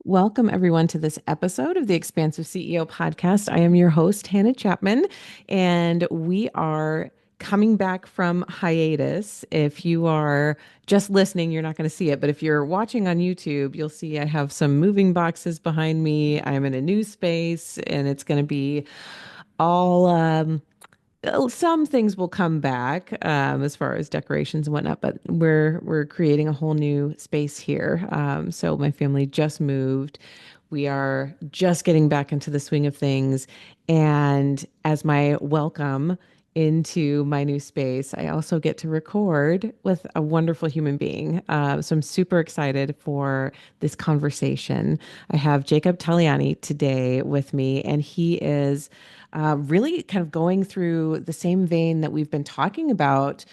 Welcome, everyone, to this episode of the Expansive CEO podcast. I am your host, Hannah Chapman, and we are coming back from hiatus. If you are just listening, you're not going to see it, but if you're watching on YouTube, you'll see I have some moving boxes behind me. I'm in a new space, and it's going to be all some things will come back as far as decorations and whatnot, but we're creating a whole new space here. So my family just moved. We are just getting back into the swing of things, and as my welcome into my new space, I also get to record with a wonderful human being. So I'm super excited for this conversation. I have Jacob Tahiliani today with me, and he is really kind of going through the same vein that we've been talking about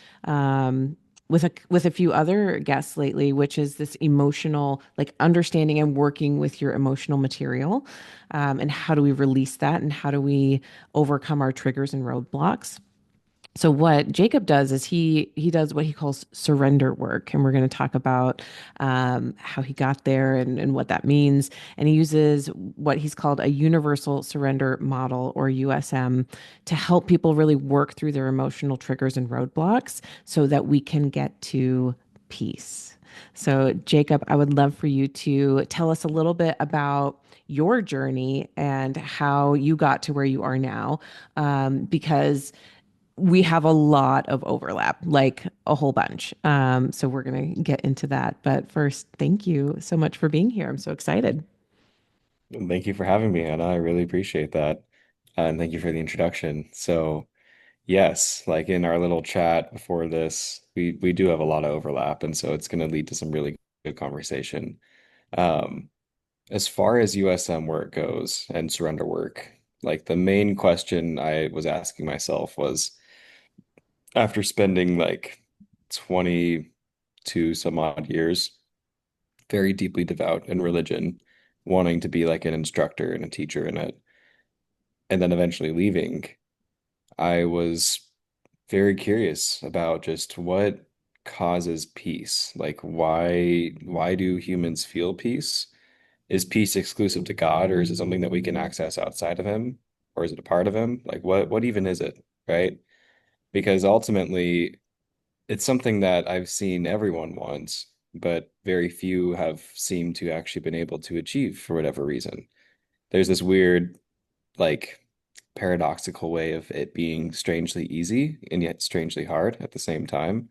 with a few other guests lately, which is this emotional, like understanding and working with your emotional material, and how do we release that, and how do we overcome our triggers and roadblocks. So what Jacob does is he does what he calls surrender work, and we're going to talk about how he got there and what that means. And he uses what he's called a universal surrender model, or USM, to help people really work through their emotional triggers and roadblocks so that we can get to peace. So Jacob, I would love for you to tell us a little bit about your journey and how you got to where you are now, because we have a lot of overlap, like a whole bunch. So we're going to get into that. But first, thank you so much for being here. I'm so excited. Thank you for having me, Anna. I really appreciate that. And thank you for the introduction. So, yes, like in our little chat before this, we do have a lot of overlap, and so it's going to lead to some really good conversation. Um, as far as USM work goes and surrender work, like the main question I was asking myself was after spending like 22 some odd years very deeply devout in religion, wanting to be like an instructor and a teacher in it, and then eventually leaving, I was very curious about just what causes peace. Like why do humans feel peace? Is peace exclusive to God, or is it something that we can access outside of him? Or is it a part of him? Like what even is it, right? Because ultimately it's something that I've seen everyone wants, but very few have seemed to actually been able to achieve for whatever reason. There's this weird like paradoxical way of it being strangely easy and yet strangely hard at the same time.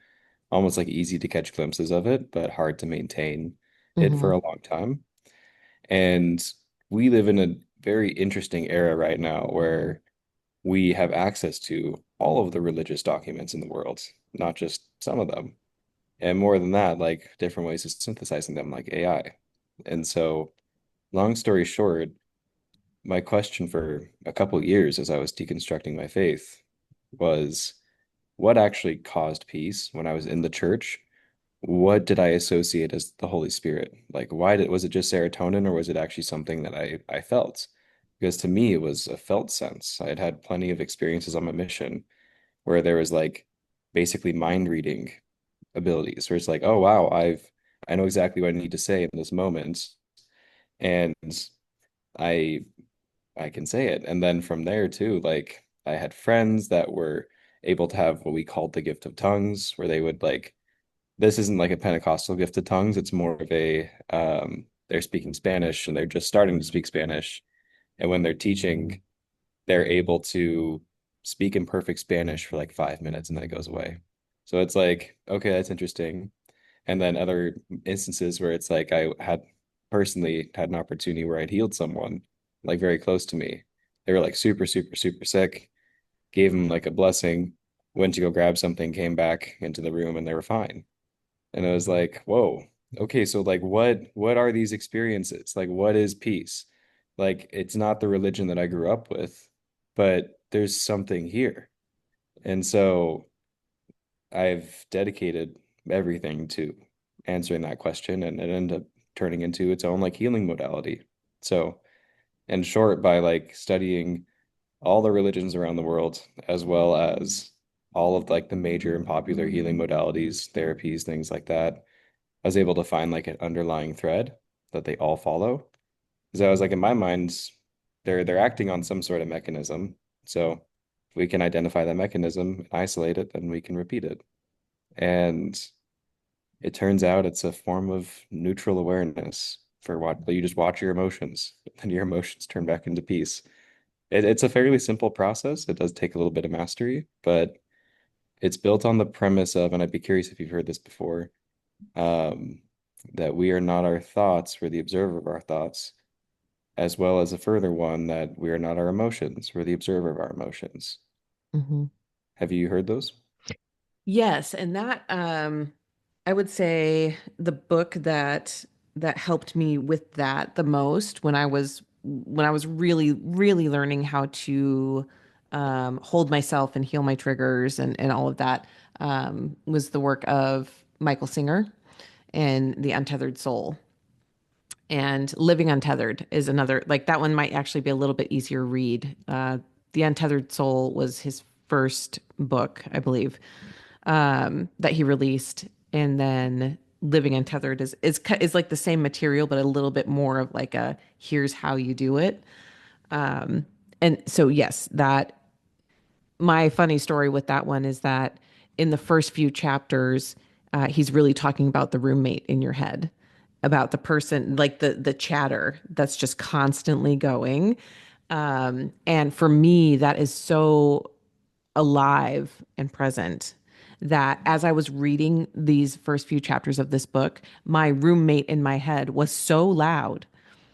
Almost like easy to catch glimpses of it, but hard to maintain it for Hmm. a long time. And we live in a very interesting era right now where we have access to all of the religious documents in the world, not just some of them. And more than that, like different ways of synthesizing them, like AI. And so, long story short, my question for a couple years as I was deconstructing my faith was what actually caused peace when I was in the church? What did I associate as the Holy Spirit? Like, was it just serotonin or was it actually something that I felt? Because to me, it was a felt sense. I had had plenty of experiences on my mission where there was like basically mind reading abilities, where it's like, oh wow, I know exactly what I need to say in this moment, and I I can say it. And then from there too, like I had friends that were able to have what we called the gift of tongues, where they would like, this isn't like a Pentecostal gift of tongues, it's more of a they're speaking Spanish and they're just starting to speak Spanish. And when they're teaching, they're able to speak in perfect Spanish for like 5 minutes and then it goes away. So it's like, okay, that's interesting. And then other instances where it's like I had personally had an opportunity where I'd healed someone like very close to me. They were like super, super, super sick, gave them like a blessing, went to go grab something, came back into the room and they were fine. And I was like, whoa, okay, so like what are these experiences? Like what is peace? Like it's not the religion that I grew up with, but there's something here. And so I've dedicated everything to answering that question and it ended up turning into its own like healing modality. So, in short, by like studying all the religions around the world, as well as all of like the major and popular healing modalities, therapies, things like that, I was able to find like an underlying thread that they all follow. Because I was like, in my mind, they're acting on some sort of mechanism. So if we can identify that mechanism and isolate it, then we can repeat it. And it turns out it's a form of neutral awareness for what you just watch your emotions, and your emotions turn back into peace. It's a fairly simple process. It does take a little bit of mastery, but it's built on the premise of, and I'd be curious if you've heard this before, um, that we are not our thoughts, we're the observer of our thoughts, as well as a further one that we are not our emotions, we're the observer of our emotions. Mhm. Have you heard those? Yes, and that I would say the book that helped me with that the most when I was really learning how to hold myself and heal my triggers and all of that was the work of Michael Singer and The Untethered Soul. And Living Untethered is another, like that one might actually be a little bit easier read. The Untethered Soul was his first book, I believe, that he released, and then Living Untethered is like the same material, but a little bit more of like a here's how you do it. And so yes, that my funny story with that one is that in the first few chapters, he's really talking about the roommate in your head, about the person, like the chatter that's just constantly going. And for me, that is so alive and present that as I was reading these first few chapters of this book, my roommate in my head was so loud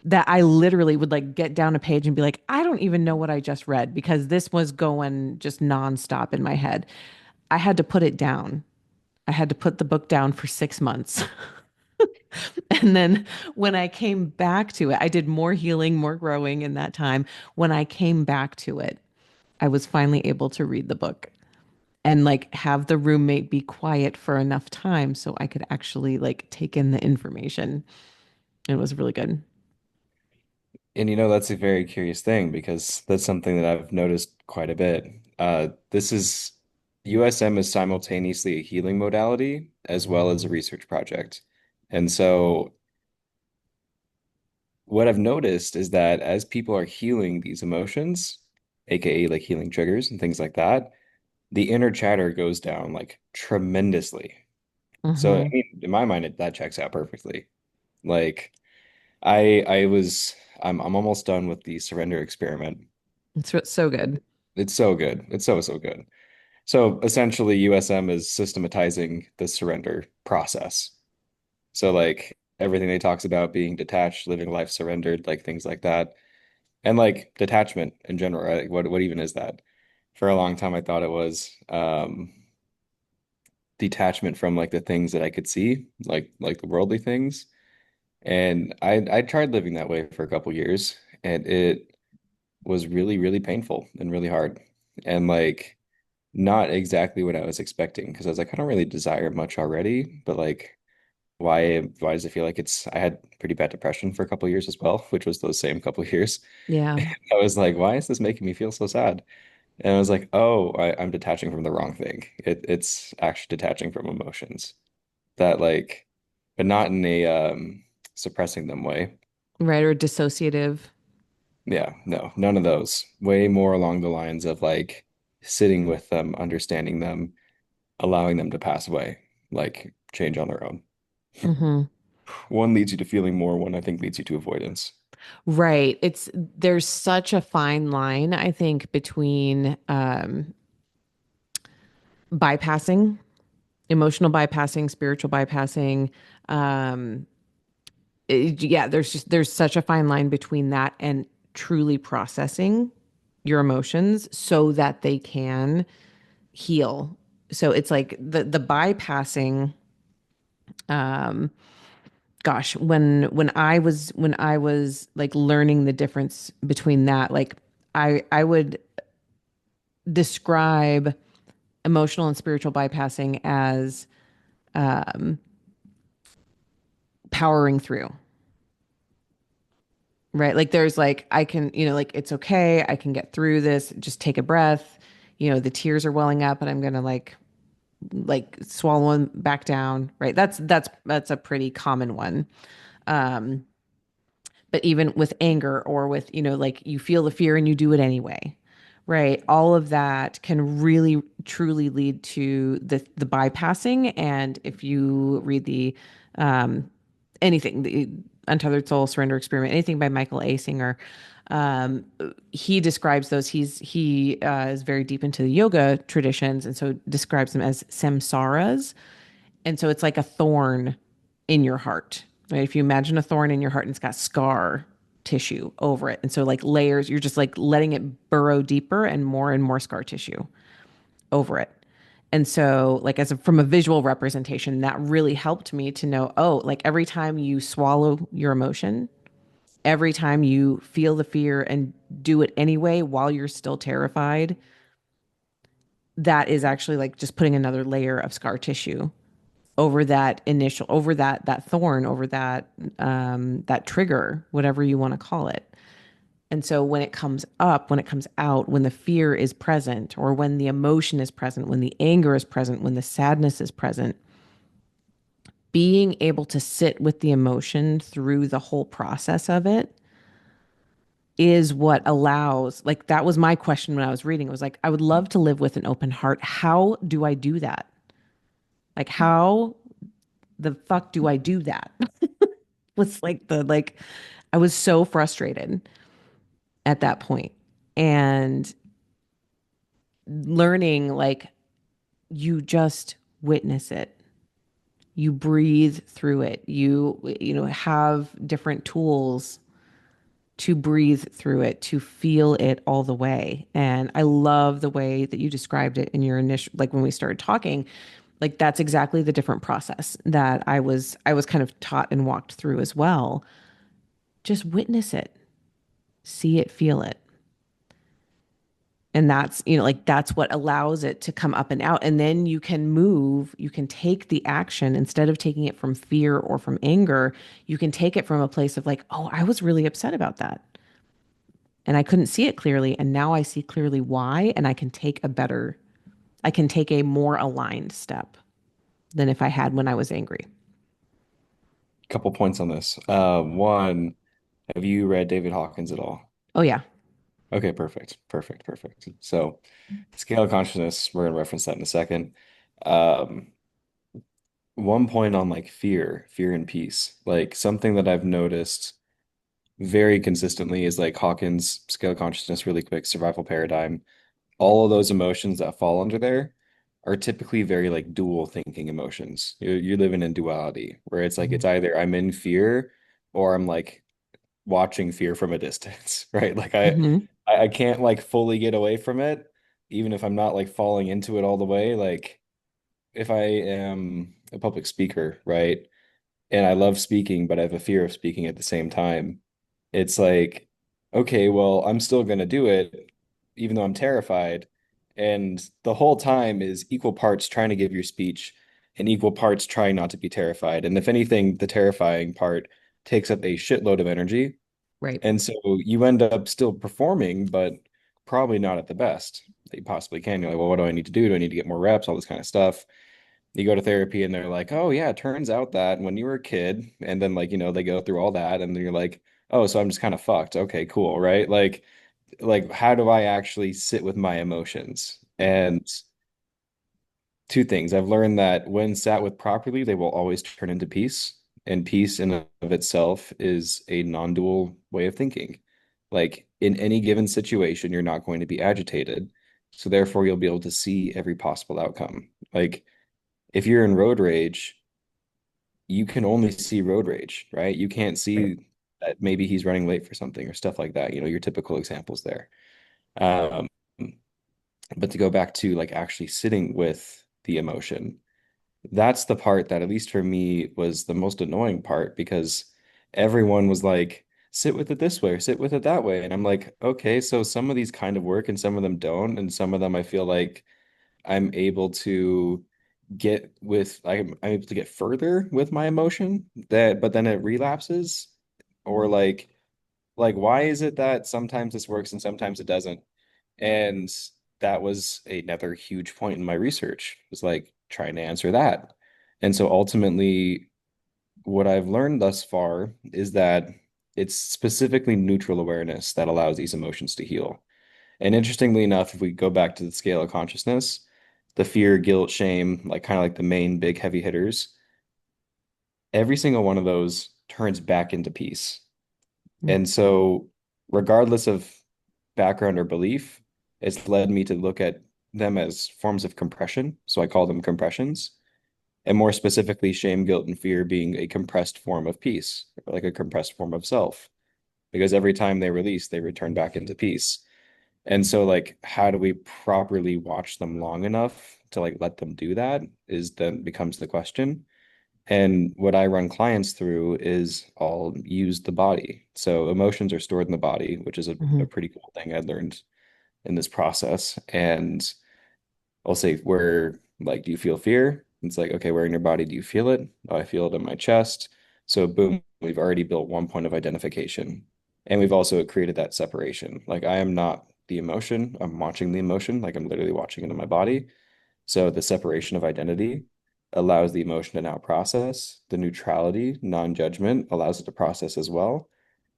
that I literally would like get down a page and be like, I don't even know what I just read because this was going just nonstop in my head. I had to put it down. I had to put the book down for 6 months. And then when I came back to it, I did more healing, more growing in that time. When I came back to it, I was finally able to read the book and like have the roommate be quiet for enough time so I could actually like take in the information. It was really good. And that's a very curious thing because that's something that I've noticed quite a bit. This is USM is simultaneously a healing modality as well as a research project. And so what I've noticed is that as people are healing these emotions, aka like healing triggers and things like that, the inner chatter goes down like tremendously. So I Hmm. mean, in my mind, that checks out perfectly. Like I'm almost done with the surrender experiment. So good. It's so good. It's so good. So essentially, USM is systematizing the surrender process. So like everything they talks about being detached, living life surrendered, like things like that. And like detachment in general, right? Like, what even is that? For a long time I thought it was detachment from like the things that I could see, like the worldly things. And I tried living that way for a couple years, and it was really painful and really hard. And like not exactly what I was expecting because I was like, I don't really desire much already, but like why does it feel like it's I had pretty bad depression for a couple of years as well, which was those same couple of years. Yeah. I was like, why is this making me feel so sad? And I was like, oh, I'm detaching from the wrong thing. It's actually detaching from emotions that like, but not in a suppressing them way. Right. Or dissociative. Yeah, no, none of those. Way more along the lines of like sitting with them, understanding them, allowing them to pass away, like change on their own. Hmm. One leads you to feeling more, one I think leads you to avoidance. Right. There's such a fine line, I think, between bypassing, emotional bypassing, spiritual bypassing. Um, yeah, there's such a fine line between that and truly processing your emotions so that they can heal. So it's like the bypassing. Gosh, when I was like learning the difference between that, like I would describe emotional and spiritual bypassing as powering through, right? Like there's like I can, like it's okay, I can get through this, just take a breath. The tears are welling up and I'm gonna like swallow them back down, right? That's a pretty common one. But even with anger or with, like you feel the fear and you do it anyway, right? All of that can really truly lead to the bypassing. And if you read um, the Untethered Soul Surrender Experiment, anything by Michael A. Singer, um, he describes those. He is very deep into the yoga traditions, and so describes them as samsaras. And so it's like a thorn in your heart. Right? If you imagine a thorn in your heart and it's got scar tissue over it. And so like layers, you're just like letting it burrow deeper and more scar tissue over it. And so like from a visual representation, that really helped me to know, oh, like every time you swallow your emotion, every time you feel the fear and do it anyway while you're still terrified, that is actually like just putting another layer of scar tissue over that thorn, over that trigger, whatever you want to call it. And so when it comes up, when it comes out, when the fear is present, or when the emotion is present, when the anger is present, when the sadness is present, being able to sit with the emotion through the whole process of it is what allows, like, that was my question when I was reading. It was like, I would love to live with an open heart. How do I do that? Like, how the fuck do I do that? Was like I was so frustrated at that point. And learning, like, you just witness it. You breathe through it. You have different tools to breathe through it, to feel it all the way. And I love the way that you described it in your initial, like when we started talking, like that's exactly the different process that I was kind of taught and walked through as well. Just witness it, see it, feel it. And that's, like that's what allows it to come up and out. And then you can take the action instead of taking it from fear or from anger. You can take it from a place of like, oh, I was really upset about that. And I couldn't see it clearly. And now I see clearly why. And I can take a more aligned step than if I had when I was angry. Couple points on this. One, have you read David Hawkins at all? Oh, yeah. Okay, perfect. Perfect. Perfect. So, scale of consciousness, we're gonna reference that in a second. Um, One point on like fear and peace. Like something that I've noticed very consistently is like Hawkins scale of consciousness, really quick survival paradigm. All of those emotions that fall under there are typically very like dual thinking emotions. You're living in duality where it's like Mhm. it's either I'm in fear or I'm like watching fear from a distance, right? Like Mhm. I can't like fully get away from it, even if I'm not like falling into it all the way. Like if I am a public speaker, right? And I love speaking, but I have a fear of speaking at the same time. It's like, okay, well, I'm still gonna do it, even though I'm terrified. And the whole time is equal parts trying to give your speech and equal parts trying not to be terrified. And if anything, the terrifying part takes up a shitload of energy. Right. And so you end up still performing, but probably not at the best that you possibly can. You're like, well, what do I need to do? Do I need to get more reps? All this kind of stuff. You go to therapy and they're like, oh yeah, it turns out that when you were a kid, and then like, they go through all that, and then you're like, oh, so I'm just kind of fucked. Okay, cool, right? Like how do I actually sit with my emotions? And two things. I've learned that when sat with properly, they will always turn into peace. And peace in and of itself is a non-dual way of thinking. Like in any given situation, you're not going to be agitated. So therefore, you'll be able to see every possible outcome. Like if you're in road rage, you can only see road rage, right? You can't Right. see that maybe he's running late for something or stuff like that, your typical examples there. Um, but to go back to like actually sitting with the emotion, that's the part that, at least for me, was the most annoying part because everyone was like, sit with it this way or sit with it that way. And I'm like, okay, so some of these kind of work and some of them don't. And some of them I feel like I'm able to I'm able to get further with my emotion but then it relapses or like why is it that sometimes this works and sometimes it doesn't? And that was another huge point in my research was like trying to answer that. And so ultimately what I've learned thus far is that it's specifically neutral awareness that allows these emotions to heal. And interestingly enough, if we go back to the scale of consciousness, the fear, guilt, shame, like kind of like the main big heavy hitters, every single one of those turns back into peace. And so, regardless of background or belief, it's led me to look at them as forms of compression. So I call them compressions. And more specifically, shame, guilt, and fear being a compressed form of peace, like a compressed form of self. Because every time they release, they return back into peace. And so, like, how do we properly watch them long enough to like let them do that is then becomes the question. And what I run clients through is I'll use the body. So emotions are stored in the body, which is a Hmm. pretty cool thing I learned in this process. And I'll say, where, like, do you feel fear? It's like, okay, where in your body do you feel it? Oh, I feel it in my chest. So boom, we've already built one point of identification. And we've also created that separation. Like I am not the emotion. I'm watching the emotion. Like I'm literally watching it in my body. So the separation of identity allows the emotion to now process. The neutrality, non-judgment allows it to process as well.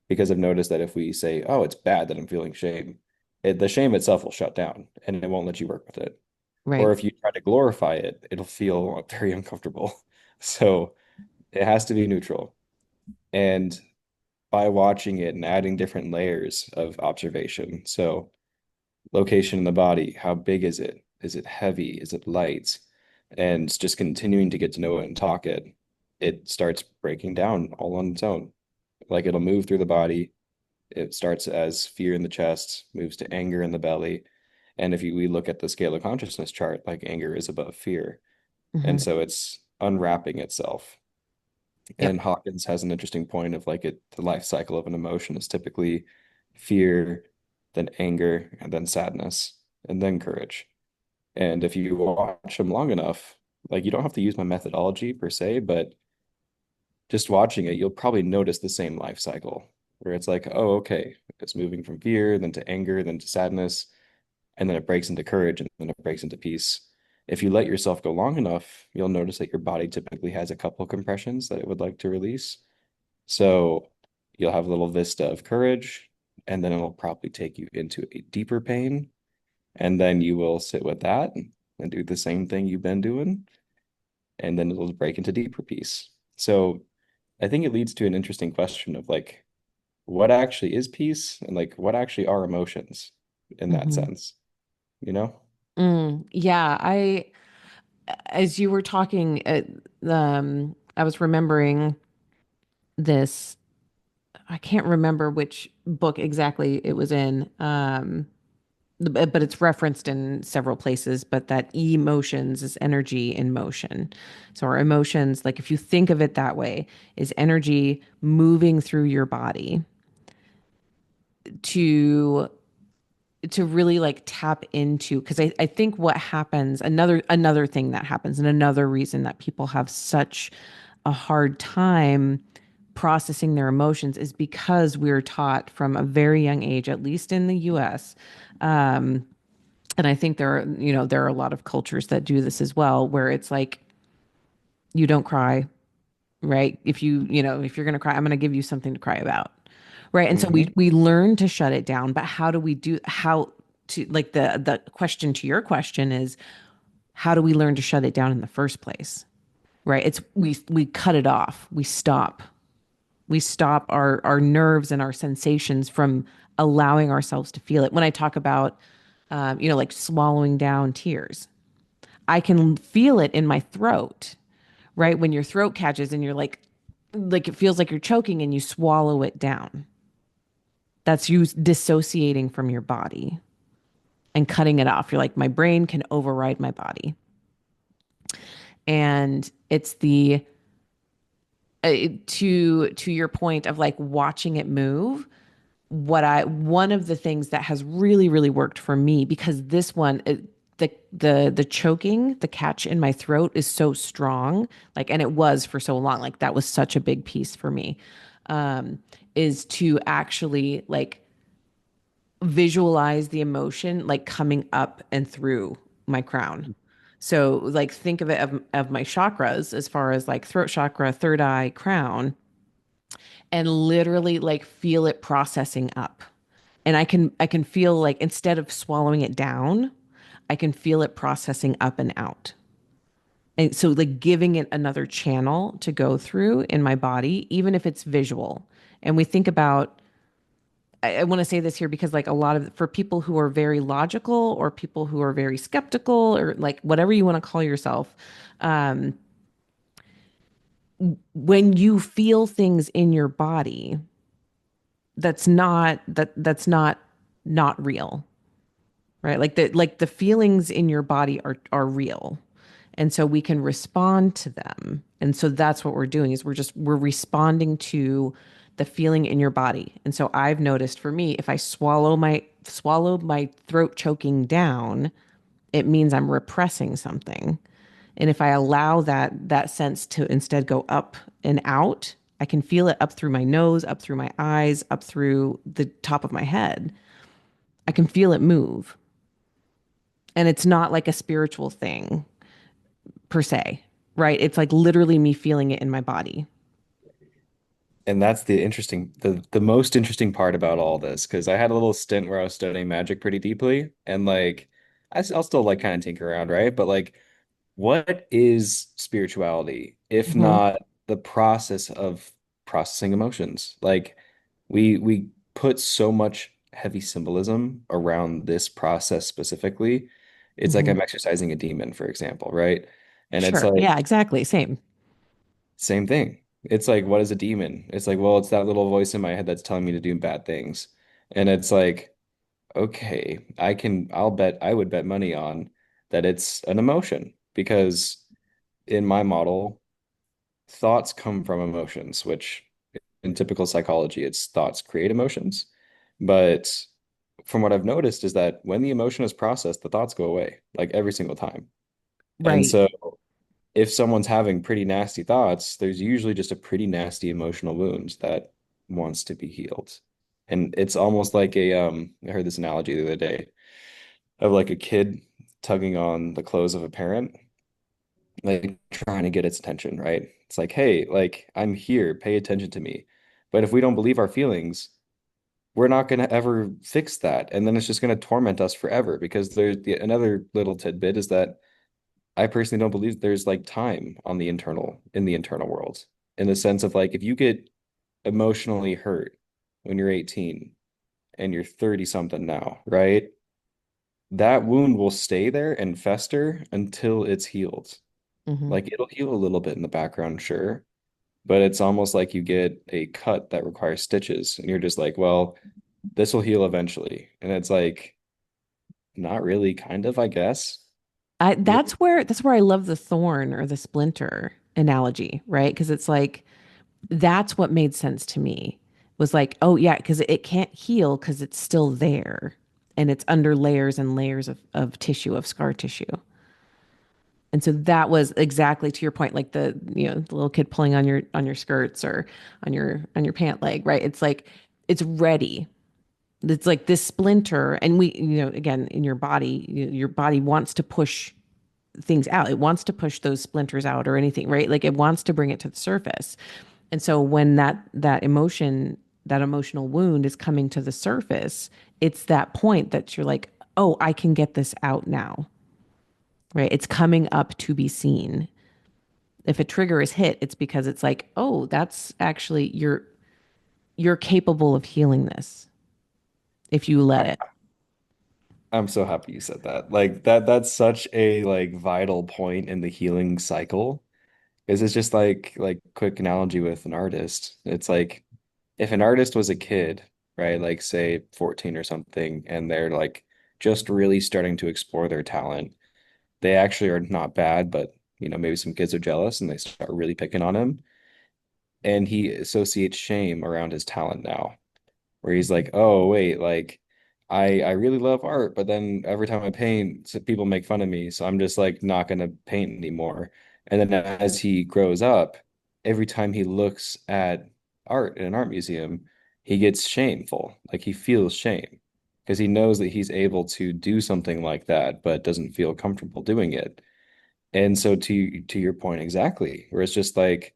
Because I've noticed that if we say, oh, it's bad that I'm feeling shame, the shame itself will shut down and it won't let you work with it. Or Right. if you try to glorify it, it'll feel very uncomfortable. So it has to be neutral. And by watching it and adding different layers of observation. So location in the body, how big is it? Is it heavy? Is it light? And just continuing to get to know it and talk it, it starts breaking down all on its own. Like it'll move through the body. It starts as fear in the chest, moves to anger in the belly. And if we look at the scale of consciousness chart, like anger is above fear. And Hmm. so it's unwrapping itself. Yep. And Hawkins has an interesting point of like the life cycle of an emotion is typically fear, then anger, and then sadness, and then courage. And if you watch them long enough, like you don't have to use my methodology per se, but just watching it, you'll probably notice the same life cycle where it's like, oh, okay, it's moving from fear, then to anger, then to sadness, and then it breaks into courage, and then it breaks into peace. If you let yourself go long enough, you'll notice that your body typically has a couple compressions that it would like to release. So you'll have a little vista of courage, and then it'll probably take you into a deeper pain. And then you will sit with that and do the same thing you've been doing, and then it'll break into deeper peace. So I think it leads to an interesting question of like, what actually is peace and like what actually are emotions in that Hmm. sense, you know? Yeah, as you were talking, I was remembering this. I can't remember which book exactly it was in, but it's referenced in several places. But that emotions is energy in motion. So our emotions, like if you think of it that way, is energy moving through your body to really like tap into, because I think what happens, another thing that happens, and another reason that people have such a hard time processing their emotions is because we're taught from a very young age, at least in the US. And I think there are a lot of cultures that do this as well, where it's like, you don't cry, right? If you're going to cry, I'm going to give you something to cry about. Right. And so we Hmm. we learn to shut it down, but how do we do how to like the question to your question is, how do we learn to shut it down in the first place? Right? It's we cut it off. We stop. We stop our nerves and our sensations from allowing ourselves to feel it. When I talk about like swallowing down tears, I can feel it in my throat, right? When your throat catches and you're like it feels like you're choking and you swallow it down. That's you dissociating from your body and cutting it off. You're like, my brain can override my body. And it's the to your point of like watching it move. One of the things that has really worked for me, because this one the choking, the catch in my throat is so strong, like, and it was for so long, like that was such a big piece for me, um is to actually like visualize the emotion like coming up and through my crown. So like think of my chakras as far as like throat chakra, third eye, crown, and literally like feel it processing up. And I can feel like instead of swallowing it down, I can feel it processing up and out. And so like giving it another channel to go through in my body, even if it's visual. And we think about I want to say this here because like a lot of for people who are very logical or people who are very skeptical or like whatever you want to call yourself, um, when you feel things in your body, that's not real, right? Like the feelings in your body are real. And so we can respond to them. And so that's what we're doing is we're responding to the feeling in your body. And so I've noticed for me, if I swallow my throat choking down, it means I'm repressing something. And if I allow that sense to instead go up and out, I can feel it up through my nose, up through my eyes, up through the top of my head. I can feel it move. And it's not like a spiritual thing per se, right? It's like literally me feeling it in my body. And that's the most interesting part about all this, because I had a little stint where I was studying magic pretty deeply, and like I'll still like kind of tinker around, right? But like, what is spirituality if Hmm. not the process of processing emotions? Like, we put so much heavy symbolism around this process specifically. It's like Hmm. I'm exercising a demon, for example, right? And it's Sure. Yeah, like exactly. Same. same thing. It's like, what is a demon? It's like, well, it's that little voice in my head that's telling me to do bad things. And it's like, okay, I would bet money on that it's an emotion because in my model, thoughts come from emotions, which in typical psychology, it's thoughts create emotions. But from what I've noticed is that when the emotion is processed, the thoughts go away, like every single time. And Right. so if someone's having pretty nasty thoughts, there's usually just a pretty nasty emotional wound that wants to be healed. And it's almost like I heard this analogy the other day of like a kid tugging on the clothes of a parent, like trying to get its attention, right? It's like, hey, like I'm here, pay attention to me. But if we don't believe our feelings, we're not going to ever fix that. And then it's just going to torment us forever because another little tidbit is that I personally don't believe there's like time on in the internal world, in the sense of like if you get emotionally hurt when you're 18 and you're 30 something now, right? That wound will stay there and fester until it's healed. Hmm. Like it'll heal a little bit in the background, sure, but it's almost like you get a cut that requires stitches and you're just like, well, this will heal eventually. And it's like, not really, kind of, I guess. Yeah. That's where I love the thorn or the splinter analogy, right? Because it's like that's what made sense to me was like, oh yeah, because it can't heal because it's still there and it's under layers and layers of tissue, of scar tissue. And so that was exactly to your point, like the little kid pulling on your skirts or on your pant leg, right? It's like it's ready. It's like this splinter, and again, in your body, your body wants to push things out. It wants to push those splinters out or anything, right? Like it wants to bring it to the surface. And so when that emotional wound is coming to the surface, it's that point that you're like, oh, I can get this out now, right? It's coming up to be seen. If a trigger is hit, it's because it's like, oh, that's actually you're capable of healing this if you let it. I'm so happy you said that. Like that's such a like vital point in the healing cycle. Is it's just like quick analogy with an artist. It's like if an artist was a kid, right, like say 14 or something, and they're like just really starting to explore their talent, they actually are not bad, but maybe some kids are jealous and they start really picking on him. And he associates shame around his talent now where he's like, "Oh, wait, like I really love art, but then every time I paint, people make fun of me, so I'm just like not gonna paint anymore." And then as he grows up, every time he looks at art in an art museum, he gets shameful. Like he feels shame because he knows that he's able to do something like that, but doesn't feel comfortable doing it. And so to your point exactly, where it's just like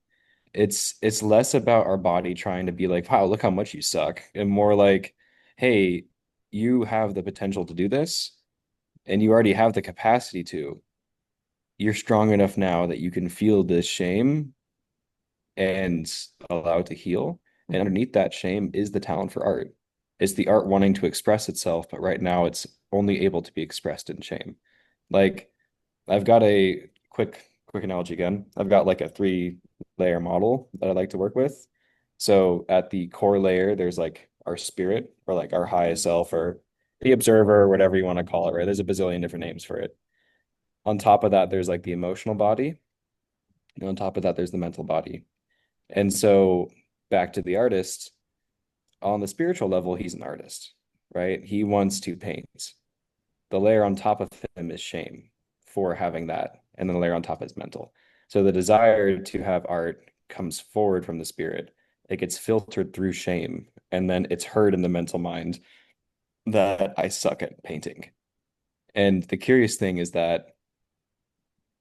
It's less about our body trying to be like, wow, look how much you suck, and more like, hey, you have the potential to do this, and you already have the capacity to. You're strong enough now that you can feel this shame and allow it to heal. And underneath that shame is the talent for art. It's the art wanting to express itself, but right now it's only able to be expressed in shame. Like I've got a quick analogy again. I've got like a three-layer model that I like to work with. So at the core layer, there's like our spirit or like our highest self or the observer or whatever you want to call it, right? There's a bazillion different names for it. On top of that, there's like the emotional body. And on top of that, there's the mental body. And so back to the artist, on the spiritual level, he's an artist, right? He wants to paint. The layer on top of him is shame for having that. And then the layer on top is mental. So the desire to have art comes forward from the spirit. It gets filtered through shame. And then it's heard in the mental mind that I suck at painting. And the curious thing is that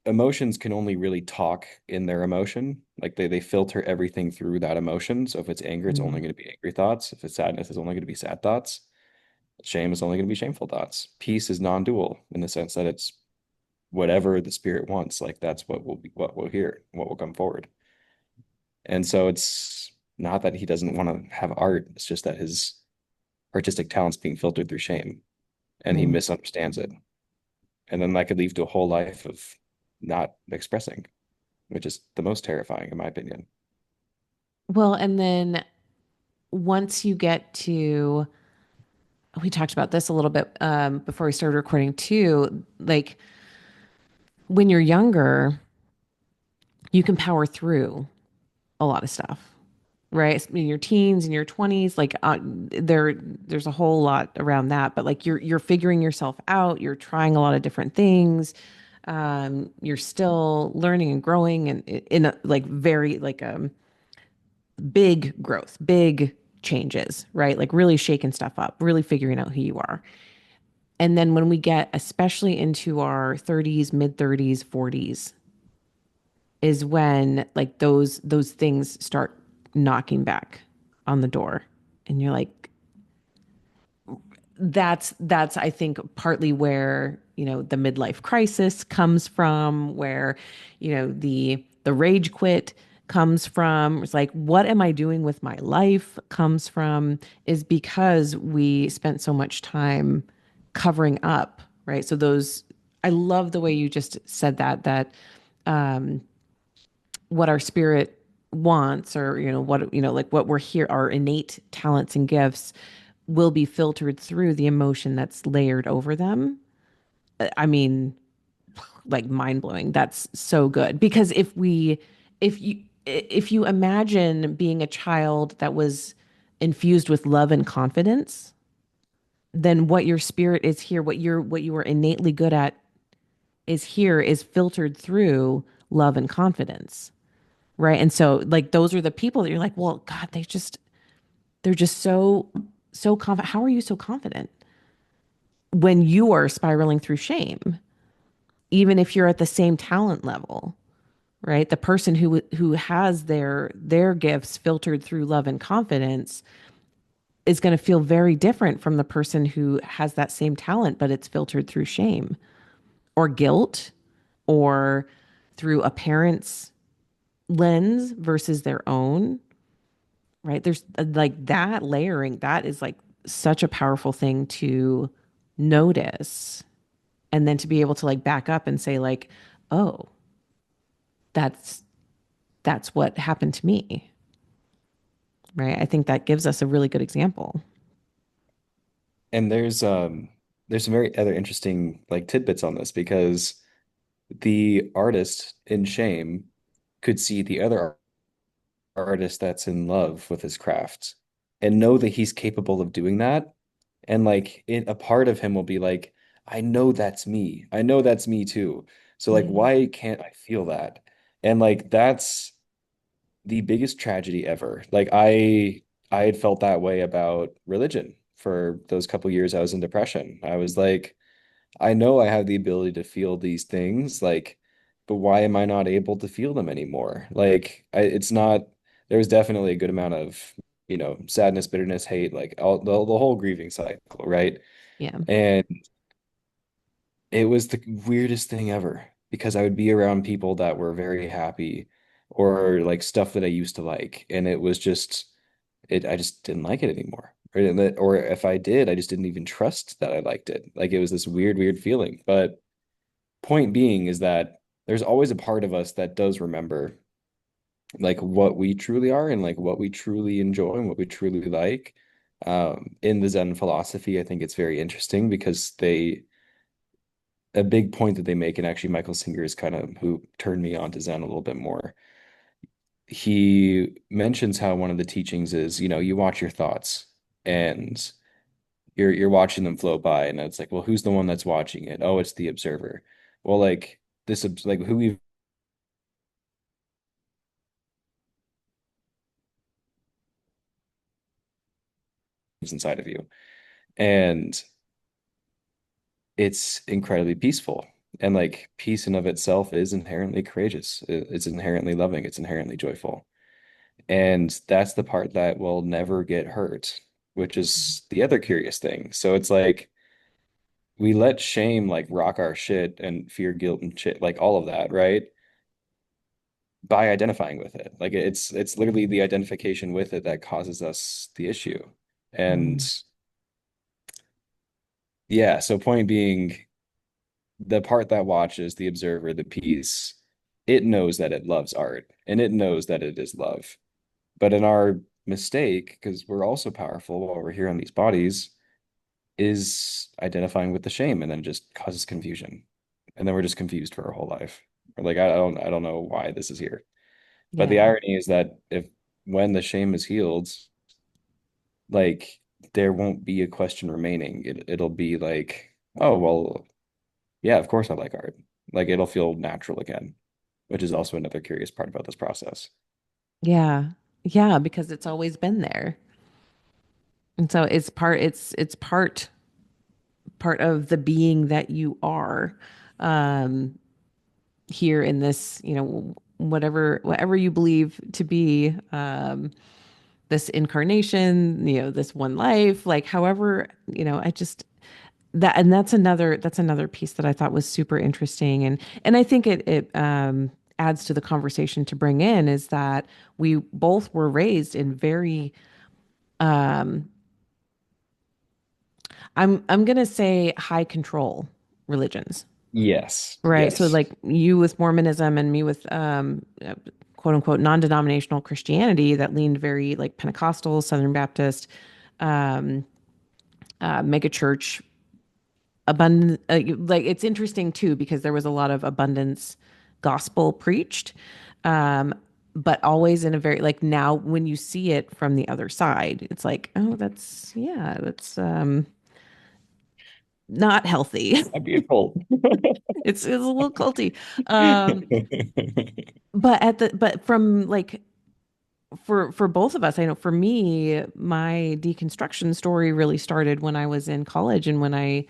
emotions can only really talk in their emotion. Like they filter everything through that emotion. So if it's anger, it's only Mm. going to be angry thoughts. If it's sadness, it's only going to be sad thoughts. Shame is only going to be shameful thoughts. Peace is non-dual in the sense that it's whatever the spirit wants. Like that's what we'll hear, what will come forward. And so it's not that he doesn't want to have art. It's just that his artistic talent's being filtered through shame and he Mm. misunderstands it. And then that could lead to a whole life of not expressing, which is the most terrifying in my opinion. Well, and then once you get to, we talked about this a little bit before we started recording too. Like when you're younger, you can power through a lot of stuff, right? In your teens and your 20s, like there's a whole lot around that, but like you're figuring yourself out, you're trying a lot of different things. You're still learning and growing and in a, like very like big growth, big changes, right? Like really shaking stuff up, really figuring out who you are. And then when we get especially into our 30s, mid 30s, 40s is when like those things start knocking back on the door. And you're like, that's I think partly where, you know, the midlife crisis comes from, where, you know, the rage quit comes from. It's like, what am I doing with my life comes from, is because we spent so much time covering up, right? So those, I love the way you just said that what our spirit wants, or you know what, you know, like what we're here, our innate talents and gifts will be filtered through the emotion that's layered over them. I mean, like mind blowing. That's so good because if you if you imagine being a child that was infused with love and confidence, then what your spirit is here, what you are innately good at is here, is filtered through love and confidence, right? And so like those are the people that you're like, well, God, they're just so confident. How are you so confident when you are spiraling through shame, even if you're at the same talent level, right? The person who has their gifts filtered through love and confidence is going to feel very different from the person who has that same talent, but it's filtered through shame or guilt or through a parent's lens versus their own, right? There's like that layering, that is like such a powerful thing to notice, and then to be able to like back up and say like, oh, that's that's what happened to me, right? I think that gives us a really good example. And there's some very other interesting like tidbits on this because the artist in shame could see the other artist that's in love with his craft and know that he's capable of doing that. And like a part of him will be like, I know that's me. I know that's me too. So like, Mm. why can't I feel that? And like that's the biggest tragedy ever. Like I had felt that way about religion for those couple years I was in depression. I was like, I know I have the ability to feel these things. Like but why am I not able to feel them anymore? Like it's not, there's definitely a good amount of, sadness, bitterness, hate, like the whole grieving cycle, right? Yeah. And it was the weirdest thing ever because I would be around people that were very happy or like stuff that I used to like. And it was just, I just didn't like it anymore. Or if I did, I just didn't even trust that I liked it. Like it was this weird feeling. But point being is that there's always a part of us that does remember like what we truly are and like what we truly enjoy and what we truly like. In the Zen philosophy, I think it's very interesting because a big point that they make, and actually Michael Singer is kind of who turned me on to Zen a little bit more. He mentions how one of the teachings is, you watch your thoughts and you're watching them flow by, and it's like, well, who's the one that's watching it? Oh, it's the observer. Well, like like who we've inside of you. And it's incredibly peaceful. And like peace in of itself is inherently courageous. It's inherently loving. It's inherently joyful. And that's the part that will never get hurt, which is the other curious thing. So it's like we let shame like rock our shit and fear, guilt, and shit, like all of that, right? By identifying with it. Like it's literally the identification with it that causes us the issue. And Mm. yeah, so point being, the part that watches, the observer, the piece, it knows that it loves art and it knows that it is love. But in our mistake, because we're also powerful while we're here on these bodies, is identifying with the shame, and then it just causes confusion. And then we're just confused for our whole life. Or like I don't know why this is here. But the Yeah. irony is that if when the shame is healed, like there won't be a question remaining. It'll be like, oh well, yeah, of course I like art. Like it'll feel natural again, which is also another curious part about this process. Yeah. Yeah, because it's always been there. And so it's part of the being that you are um here in this, whatever you believe to be this incarnation, this one life, like however, I just that and that's another piece that I thought was super interesting, and I think it adds to the conversation to bring in is that we both were raised in very um I'm gonna say high control religions, Yes, right? So yes. like you with Mormonism and me with quote unquote non-denominational Christianity that leaned very like Pentecostal, Southern Baptist, um, mega church, abundant. Like it's interesting too because there was a lot of abundance gospel preached, um, but always in a very like now when you see it from the other side, it's like, oh, that's not healthy. That'd be a cult. It's a little culty. Um, but from like for both of us, I know for me, my deconstruction story really started when I was in college and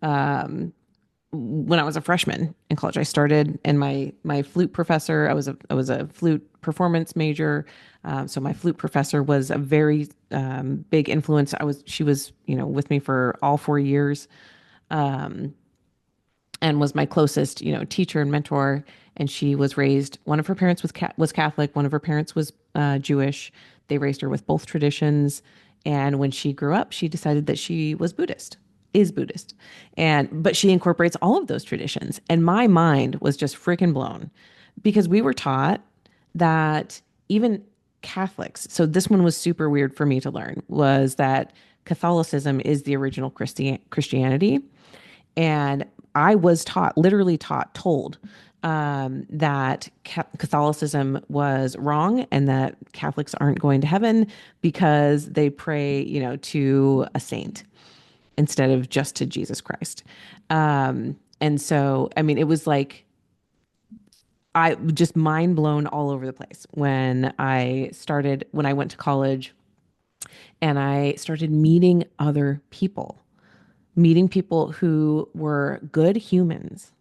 um when I was a freshman in college. I started and my flute professor, I was a flute performance major. So my flute professor was a very big influence. She was, with me for all 4 years. Um, and was my closest, teacher and mentor. And she was raised. One of her parents was Catholic. One of her parents was Jewish. They raised her with both traditions. And when she grew up, she decided that she was Buddhist, is Buddhist, and but she incorporates all of those traditions. And my mind was just freaking blown because we were taught that even Catholics. So this one was super weird for me to learn was that Catholicism is the original Christianity, and I was taught, literally taught, told that Catholicism was wrong and that Catholics aren't going to heaven because they pray, to a saint instead of just to Jesus Christ. And so, I mean, it was like I just mind blown all over the place when I went to college and I started meeting people who were good humans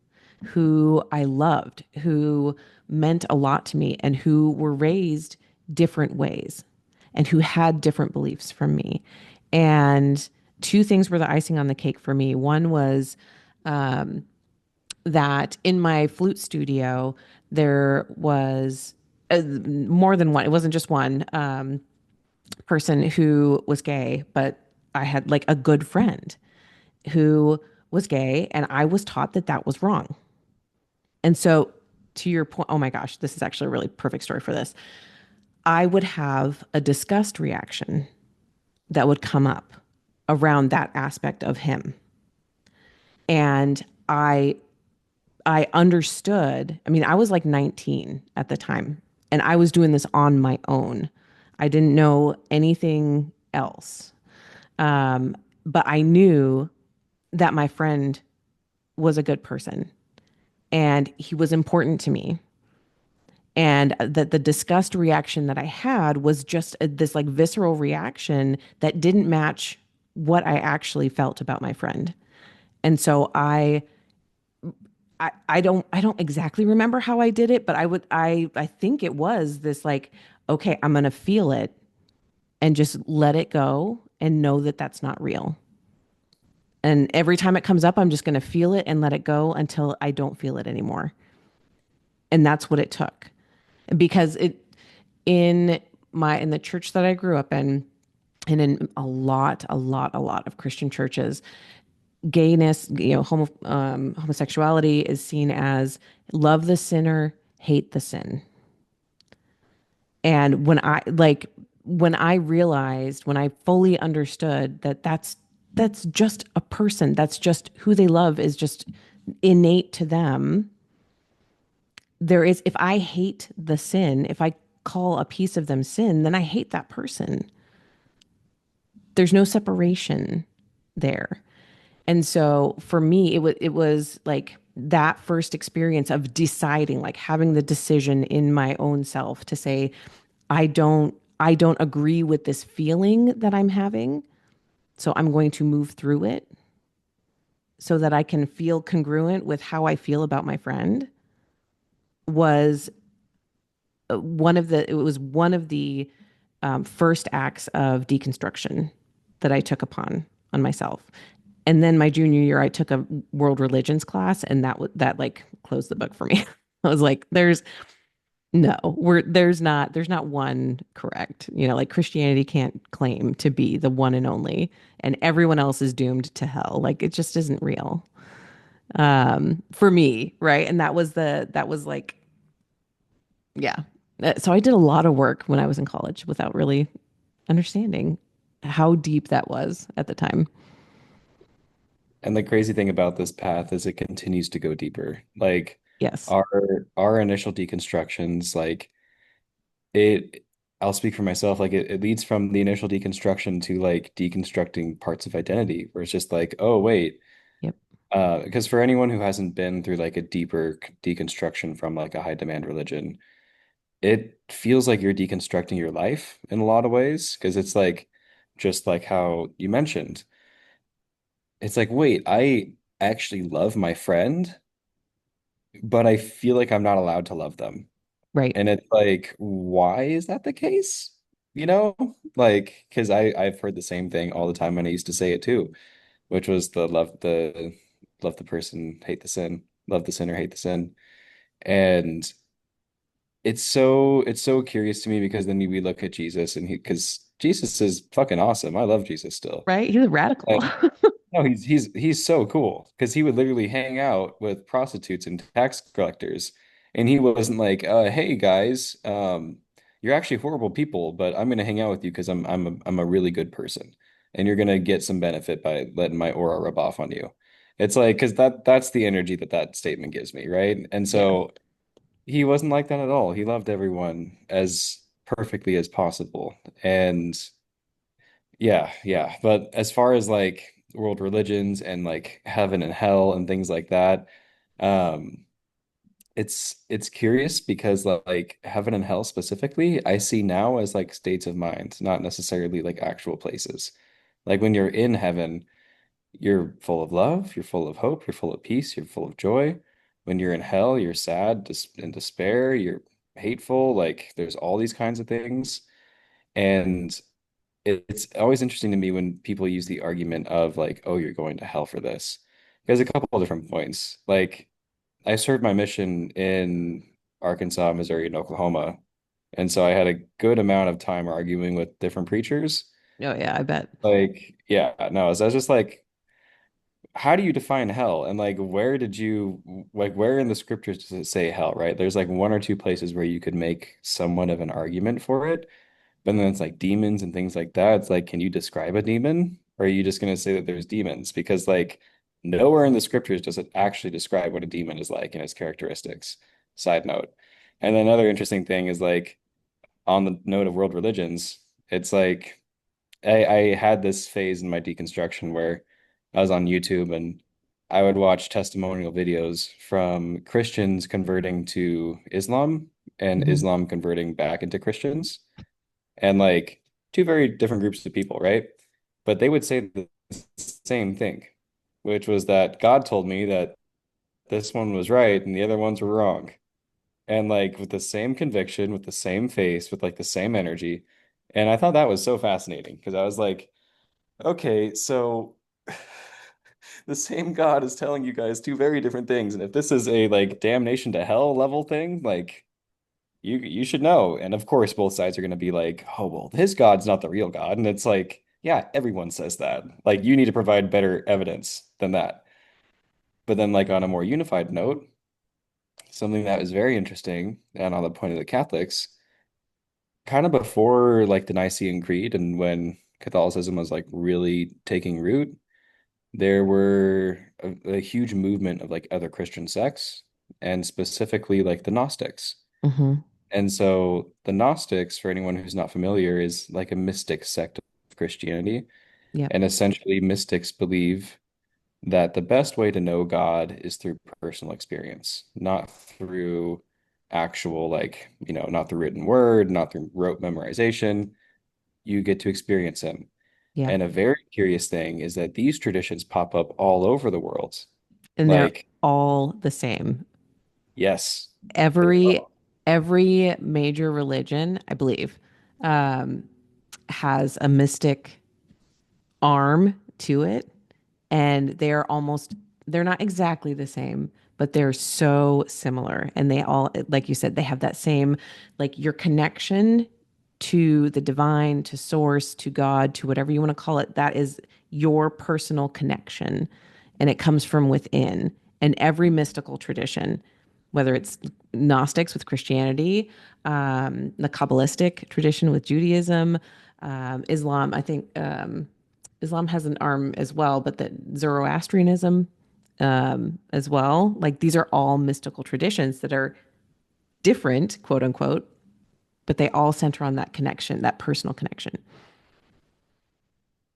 who I loved, who meant a lot to me, and who were raised different ways and who had different beliefs from me. And two things were the icing on the cake for me. One was that in my flute studio, there was more than one, it wasn't just one person who was gay, but I had like a good friend who was gay, and I was taught that that was wrong. And so, to your point, oh my gosh, this is actually a really perfect story for this. I would have a disgust reaction that would come up around that aspect of him. And I understood. I mean, I was like 19 at the time, and I was doing this on my own. I didn't know anything else. But I knew that my friend was a good person and he was important to me. And that the disgust reaction that I had was just this like visceral reaction that didn't match what I actually felt about my friend. And so I don't exactly remember how I did it, but I think it was this like, okay, I'm gonna feel it and just let it go and know that that's not real. And every time it comes up, I'm just gonna feel it and let it go until I don't feel it anymore. And that's what it took. Because it in in the church that I grew up in, and in a lot of Christian churches, gayness, homosexuality is seen as love the sinner, hate the sin. And when I realized, when I fully understood that that's just a person, that's just who they love is just innate to them. There is, if I hate the sin, if I call a piece of them sin, then I hate that person. There's no separation there. And so for me, it was like that first experience of deciding, like having the decision in my own self to say, I don't agree with this feeling that I'm having. So I'm going to move through it so that I can feel congruent with how I feel about my friend was it was one of the first acts of deconstruction that I took upon on myself. And then my junior year, I took a world religions class, and that like closed the book for me. I was like, there's not one correct. You know, like Christianity can't claim to be the one and only, and everyone else is doomed to hell. Like it just isn't real for me, right? And that was like, yeah. So I did a lot of work when I was in college without really understanding how deep that was at the time. And the crazy thing about this path is it continues to go deeper. Like Yes. our our initial deconstructions, like it I'll speak for myself, like it leads from the initial deconstruction to like deconstructing parts of identity, where it's just like, oh wait, Yep. because for anyone who hasn't been through like a deeper deconstruction from like a high demand religion, it feels like you're deconstructing your life in a lot of ways, because it's like just like how you mentioned, it's like, wait, I actually love my friend, but I feel like I'm not allowed to love them. Right. And it's like, why is that the case? You know, like, because I've heard the same thing all the time, and I used to say it too, which was love the person, hate the sin, love the sinner, hate the sin. And it's so curious to me because then we look at Jesus, and he because Jesus is fucking awesome. I love Jesus still. Right. He was radical. No, he's so cool because he would literally hang out with prostitutes and tax collectors, and he wasn't like, "Hey guys, you're actually horrible people, but I'm gonna hang out with you because I'm a really good person, and you're gonna get some benefit by letting my aura rub off on you." It's like because that's the energy that that statement gives me, right? And Yeah. so he wasn't like that at all. He loved everyone as perfectly as possible, and yeah, yeah. But as far as like world religions and like heaven and hell and things like that, um, it's curious because like heaven and hell specifically, I see now as like states of mind, not necessarily like actual places. Like when you're in heaven, you're full of love, you're full of hope, you're full of peace, you're full of joy. when you're in hell, you're sad, in despair, you're hateful. Like there's all these kinds of things. And it's always interesting to me when people use the argument of like, oh, you're going to hell for this. There's a couple of different points. Like I served my mission in Arkansas, Missouri, and Oklahoma. And so I had a good amount of time arguing with different preachers. Oh yeah, I bet. Like, yeah, no, so I was just like, how do you define hell? And like, where in the scriptures does it say hell, right? There's like one or two places where you could make somewhat of an argument for it. But then it's like demons and things like that. It's like, can you describe a demon? Or are you just going to say that there's demons? Because like nowhere in the scriptures does it actually describe what a demon is like and its characteristics. Side note. And then another interesting thing is like on the note of world religions, it's like I had this phase in my deconstruction where I was on YouTube and I would watch testimonial videos from Christians converting to Islam and Hmm. Islam converting back into Christians and like two very different groups of people, right? But they would say the same thing, which was that God told me that this one was right and the other ones were wrong. And like with the same conviction, with the same face, with like the same energy. And I thought that was so fascinating because I was like, okay, so the same God is telling you guys two very different things. And if this is a like damnation to hell level thing, like you should know. And of course, both sides are going to be like, oh, well, his God's not the real God. And it's like, yeah, everyone says that. Like, you need to provide better evidence than that. But then, like, on a more unified note, something that was very interesting, and on the point of the Catholics, kind of before like the Nicene Creed and when Catholicism was like really taking root, there were a huge movement of like other Christian sects, and specifically like the Gnostics. Hmm. And so the Gnostics, for anyone who's not familiar, is like a mystic sect of Christianity. Yep. And essentially, mystics believe that the best way to know God is through personal experience, not through actual, like, not through written word, not through rote memorization. You get to experience Him. Yep. And a very curious thing is that these traditions pop up all over the world. And they're Like, all the same. yes, they Every are. every major religion, I believe, um, has a mystic arm to it, and they're not exactly the same, but they're so similar. And they all, like you said, they have that same, like your connection to the divine, to source, to God, to whatever you want to call it. That is your personal connection. And it comes from within. And every mystical tradition, whether it's Gnostics with Christianity, the Kabbalistic tradition with Judaism, Islam, I think Islam has an arm as well, but the Zoroastrianism as well. Like these are all mystical traditions that are different, quote unquote, but they all center on that connection, that personal connection.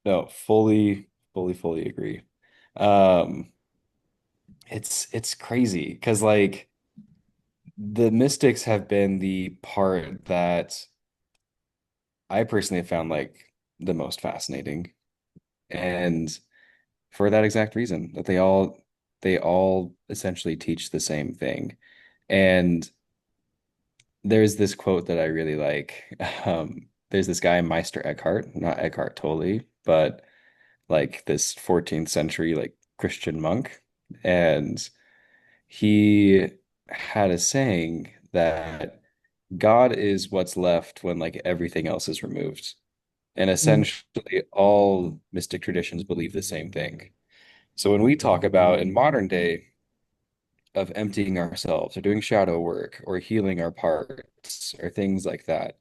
No, fully agree. Um, it's crazy because like the mystics have been the part that I personally have found like the most fascinating. And for that exact reason, that they all essentially teach the same thing. And there's this quote that I really like. There's this guy, Meister Eckhart, not Eckhart Tolle, but like this 14th century like Christian monk. And he had a saying that God is what's left when like everything else is removed. And Mm. essentially all mystic traditions believe the same thing. So when we talk about in modern day of emptying ourselves or doing shadow work or healing our parts or things like that,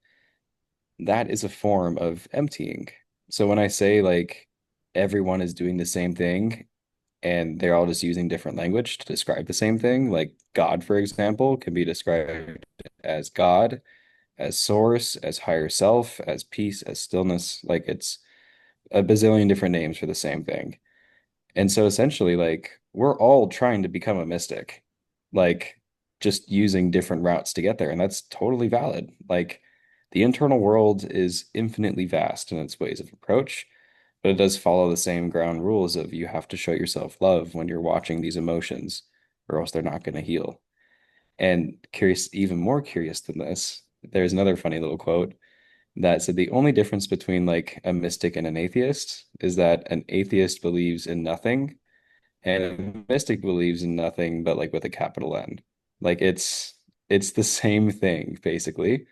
that is a form of emptying. So when I say like everyone is doing the same thing and they're all just using different language to describe the same thing, like God, for example, can be described as God, as source, as higher self, as peace, as stillness. Like it's a bazillion different names for the same thing. And so essentially, like, we're all trying to become a mystic, like, just using different routes to get there. And that's totally valid. Like, the internal world is infinitely vast in its ways of approach, but it does follow the same ground rules of you have to show yourself love when you're watching these emotions. or else they're not going to heal. And curious, even more curious than this, there's another funny little quote that said the only difference between like a mystic and an atheist is that an atheist believes in nothing and a mystic believes in nothing but like with a capital N. Like it's the same thing basically.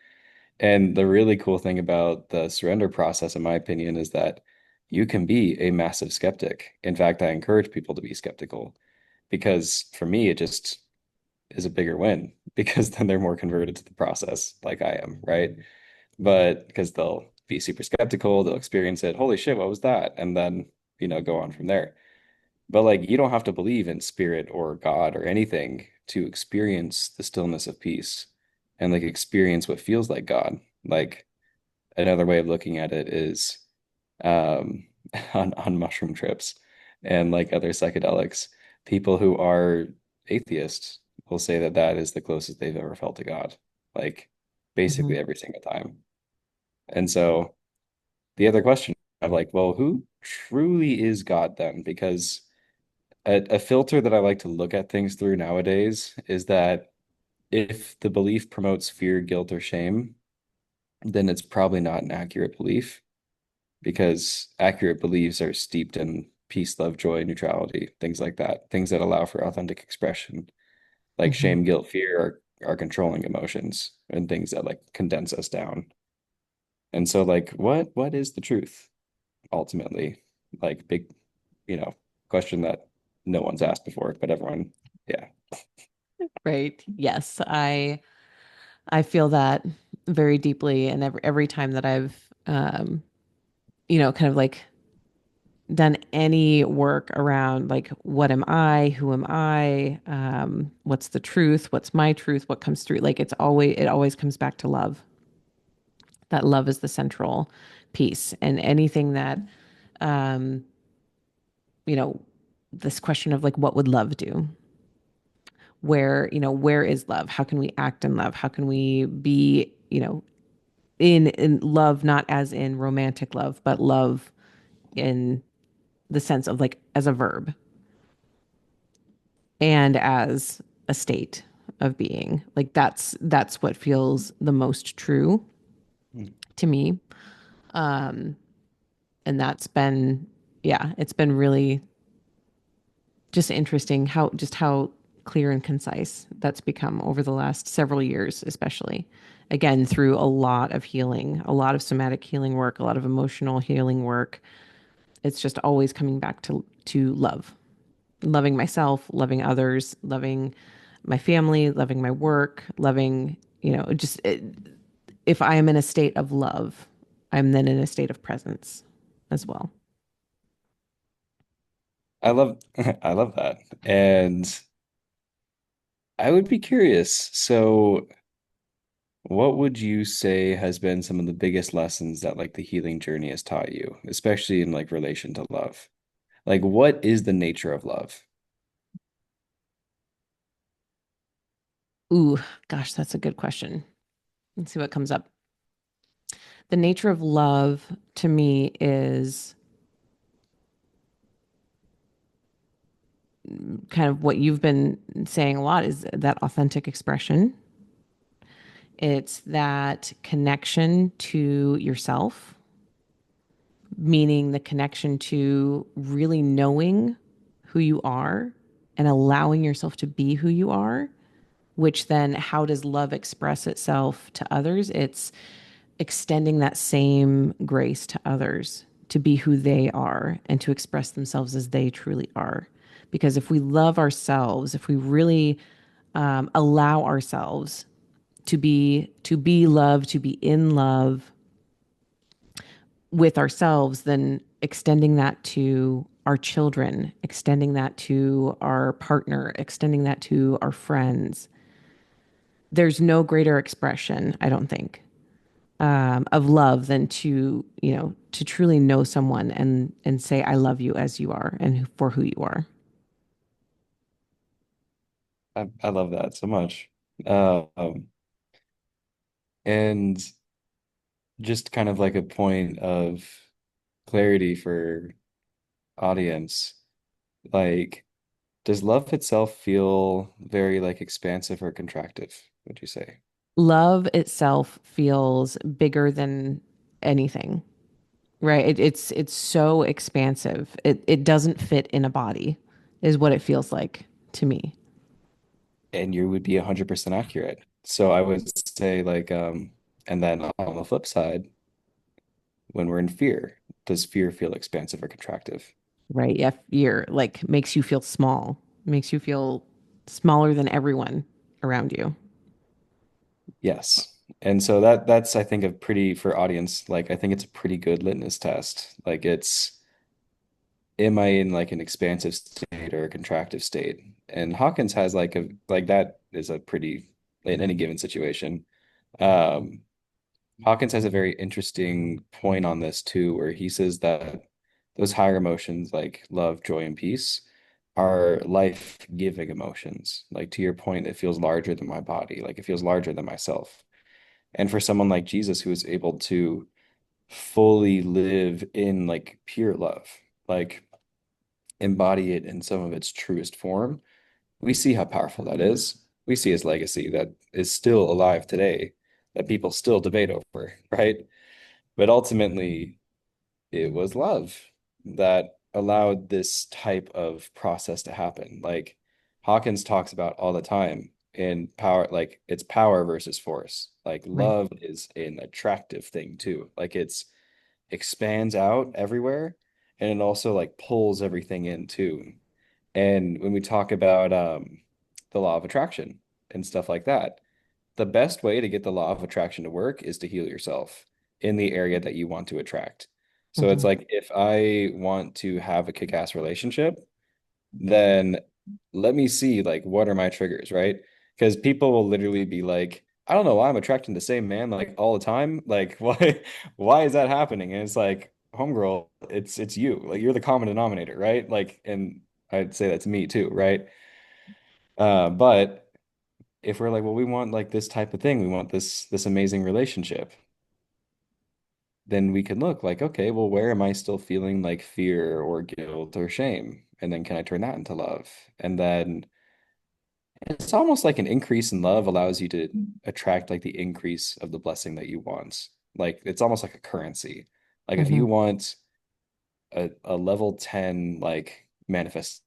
And the really cool thing about the surrender process, in my opinion, is that you can be a massive skeptic. In fact, I encourage people to be skeptical because for me, it just is a bigger win because then they're more converted to the process like I am, right? But because they'll be super skeptical, they'll experience it. Holy shit, what was that? And then, go on from there. But like, you don't have to believe in spirit or God or anything to experience the stillness of peace and like experience what feels like God. Like, another way of looking at it is um, on mushroom trips and like other psychedelics, people who are atheists will say that that is the closest they've ever felt to God, like Hmm. basically every single time. And so the other question of like, well, who truly is God then? Because a filter that I like to look at things through nowadays is that if the belief promotes fear, guilt, or shame, then it's probably not an accurate belief because accurate beliefs are steeped in peace, love, joy, neutrality, things like that, things that allow for authentic expression. Like Hmm. shame, guilt, fear are controlling emotions and things that like condense us down. And so like what is the truth ultimately? Like big, you know, question that no one's asked before, but everyone, yeah. Right. Yes, I feel that very deeply, and every time that I've kind of like done any work around like what am I, who am I, what's the truth, what's my truth, what comes through, like it always comes back to love. That love is the central piece, and anything that um, you know, this question of like what would love do? Where is love? How can we act in love? How can we be, in love, not as in romantic love, but love in the sense of like as a verb and as a state of being. Like that's what feels the most true Mm. to me. And that's been, yeah, it's been really just interesting how clear and concise that's become over the last several years, especially again through a lot of healing, a lot of somatic healing work, a lot of emotional healing work. It's just always coming back to love, loving myself, loving others, loving my family, loving my work, loving, if I am in a state of love, I'm then in a state of presence as well. I love I love that. And I would be curious. So what would you say has been some of the biggest lessons that like the healing journey has taught you, especially in like relation to love? Like what is the nature of love? Ooh, gosh, that's a good question. Let's see what comes up. The nature of love to me is kind of what you've been saying a lot is that authentic expression. It's that connection to yourself, meaning the connection to really knowing who you are and allowing yourself to be who you are, which then how does love express itself to others? It's extending that same grace to others to be who they are and to express themselves as they truly are. Because if we love ourselves, if we really allow ourselves to be loved, to be in love with ourselves, then extending that to our children, extending that to our partner, extending that to our friends. There's no greater expression, I don't think, of love than to truly know someone and say, I love you as you are and for who you are. I love that so much. Um, and just kind of like a point of clarity for audience, like Does love itself feel very like expansive or contractive, would you say? Love itself feels bigger than anything, right? It's so expansive. It doesn't fit in a body, is what it feels like to me. And you would be 100% accurate. So I would say like and then on the flip side, when we're in fear, does fear feel expansive or contractive? Right? Yeah, fear like makes you feel small, makes you feel smaller than everyone around you. Yes. And so that's I think a pretty for audience, like I think it's a pretty good litmus test. Like it's am I in like an expansive state or a contractive state? And Hawkins has like a like that is a pretty in any given situation. Um Hawkins has a very interesting point on this too, where he says that those higher emotions like love, joy, and peace are life-giving emotions. Like to your point, it feels larger than my body, like it feels larger than myself. And for someone like Jesus who is able to fully live in like pure love, like embody it in some of its truest form, we see how powerful that is. We see his legacy that is still alive today, that people still debate over, right? But ultimately, it was love that allowed this type of process to happen. Like Hawkins talks about all the time in power, like it's power versus force. Like Right. love is an attractive thing too. Like it's expands out everywhere and it also like pulls everything in too. And when we talk about the law of attraction and stuff like that, the best way to get the law of attraction to work is to heal yourself in the area that you want to attract. So it's Mhm. like if I want to have a kick-ass relationship, then let me see like what are my triggers, right? Because people will literally be like, I don't know why I'm attracting the same man like all the time. Like why is that happening? And it's like, homegirl, it's you. Like you're the common denominator, right? Like, and I'd say that's me too, right? But if we're like, well, we want like this type of thing, we want this amazing relationship, then we can look like, okay, well, where am I still feeling like fear or guilt or shame? And then can I turn that into love? And then it's almost like an increase in love allows you to attract like the increase of the blessing that you want. Like it's almost like a currency. Like if you Mhm. want a level 10 like manifest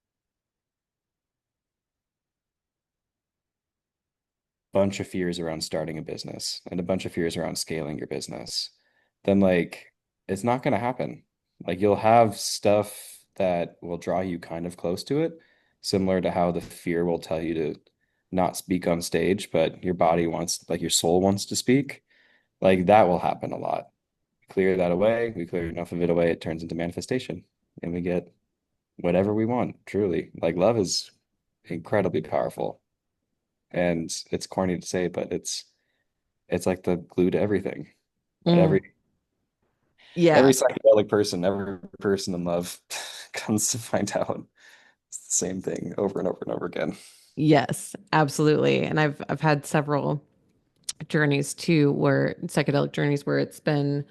bunch of fears around starting a business and a bunch of fears around scaling your business, then like it's not going to happen. Like you'll have stuff that will draw you kind of close to it, similar to how the fear will tell you to not speak on stage, but your body wants, like your soul wants to speak. Like that will happen a lot. Clear that away. We clear enough of it away, it turns into manifestation and we get whatever we want, truly. Like love is incredibly powerful. And it's corny to say, but it's like the glue to everything. And Mm. every Yeah. psychedelic person, every person in love comes to find out it's the same thing over and over and over again. Yes, absolutely. And I've had several journeys too, where psychedelic journeys where it's been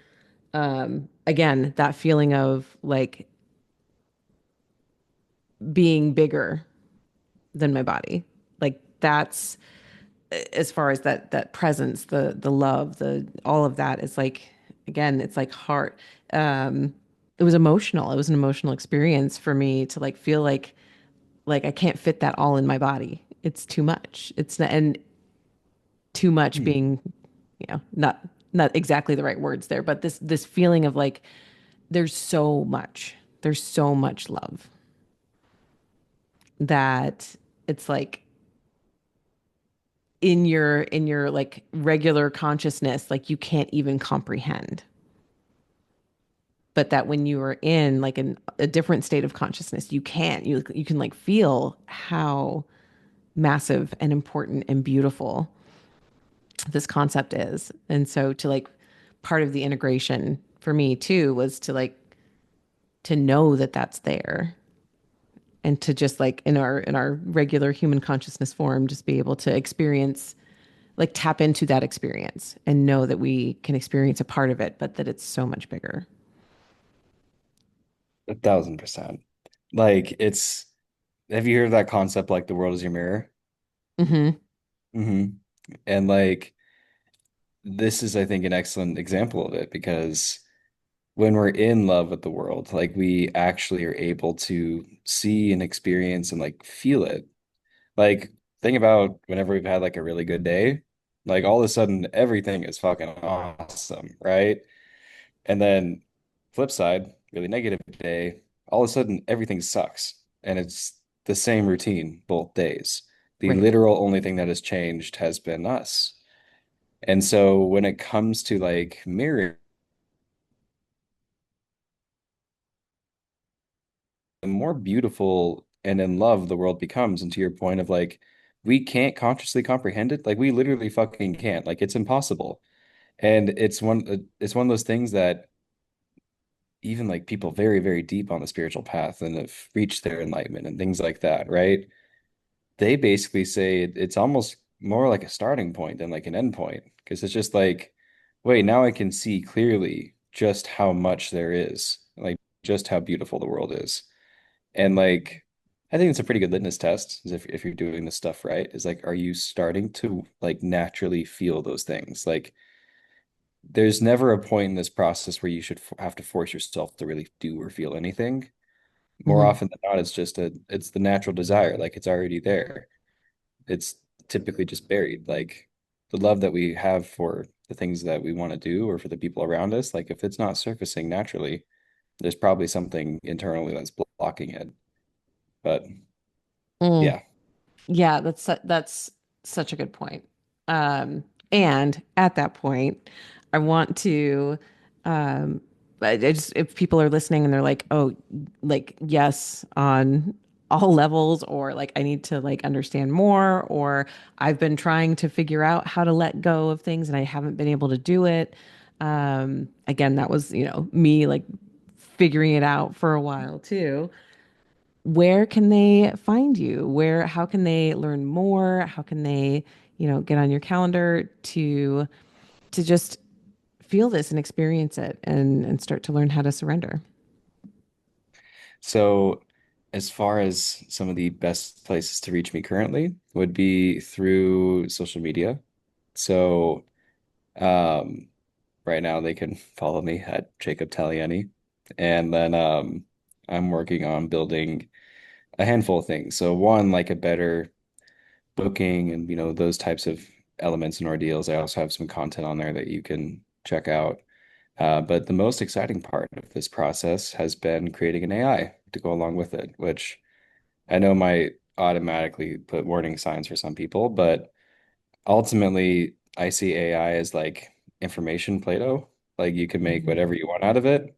again that feeling of like being bigger than my body. Like that's as far as that presence, the love, the all of that is like again, it's like heart. Um, it was emotional. It was an emotional experience for me to like feel like I can't fit that all in my body. It's too much. It's not, and too much Hmm. being, not exactly the right words there, but this feeling of like there's so much love that it's like in your like regular consciousness, like you can't even comprehend. But that when you are in like a different state of consciousness, you can like feel how massive and important and beautiful this concept is. And so to like part of the integration for me too was to like to know that that's there and to just like in our regular human consciousness form just be able to experience like tap into that experience and know that we can experience a part of it but that it's so much bigger. 1,000%. Like it's have you heard of that concept like the world is your mirror? Hmm. hmm And like this is, I think, an excellent example of it because when we're in love with the world, like we actually are able to see and experience and like feel it. Like think about whenever we've had like a really good day, like all of a sudden everything is fucking awesome, right? And then flip side, really negative day, all of a sudden everything sucks. And it's the same routine both days. The Right. literal only thing that has changed has been us. And so when it comes to like mirroring, the more beautiful and in love the world becomes, and to your point of like, we can't consciously comprehend it. Like we literally fucking can't. Like it's impossible. And it's one of those things that even like people very, very deep on the spiritual path and have reached their enlightenment and things like that, right? They basically say it's almost more like a starting point than like an end point because it's just like, wait, now I can see clearly just how much there is, like just how beautiful the world is. And like, I think it's a pretty good litmus test is if you're doing this stuff right, is like, are you starting to like naturally feel those things? Like, there's never a point in this process where you should have to force yourself to really do or feel anything. More Hmm. often than not, it's the natural desire, like it's already there. It's typically just buried. Like the love that we have for the things that we want to do or for the people around us, like if it's not surfacing naturally, there's probably something internally that's blocking it. But Mm. yeah. Yeah, that's such a good point. And at that point, I want to, um, I just if people are listening and they're like, oh, like yes on all levels, or like I need to like understand more, or I've been trying to figure out how to let go of things and I haven't been able to do it. Again, that was, me like figuring it out for a while too. Where can they find you? How can they learn more? How can they, get on your calendar to just feel this and experience it and start to learn how to surrender? So as far as some of the best places to reach me currently would be through social media. So um right now they can follow me at Jacob Tahiliani. And then I'm working on building a handful of things. So one, like a better booking and those types of elements and ordeals. I also have some content on there that you can check out. But the most exciting part of this process has been creating an AI to go along with it, which I know might automatically put warning signs for some people, but ultimately I see AI as like information Play-Doh. Like you can make Mhm. whatever you want out of it.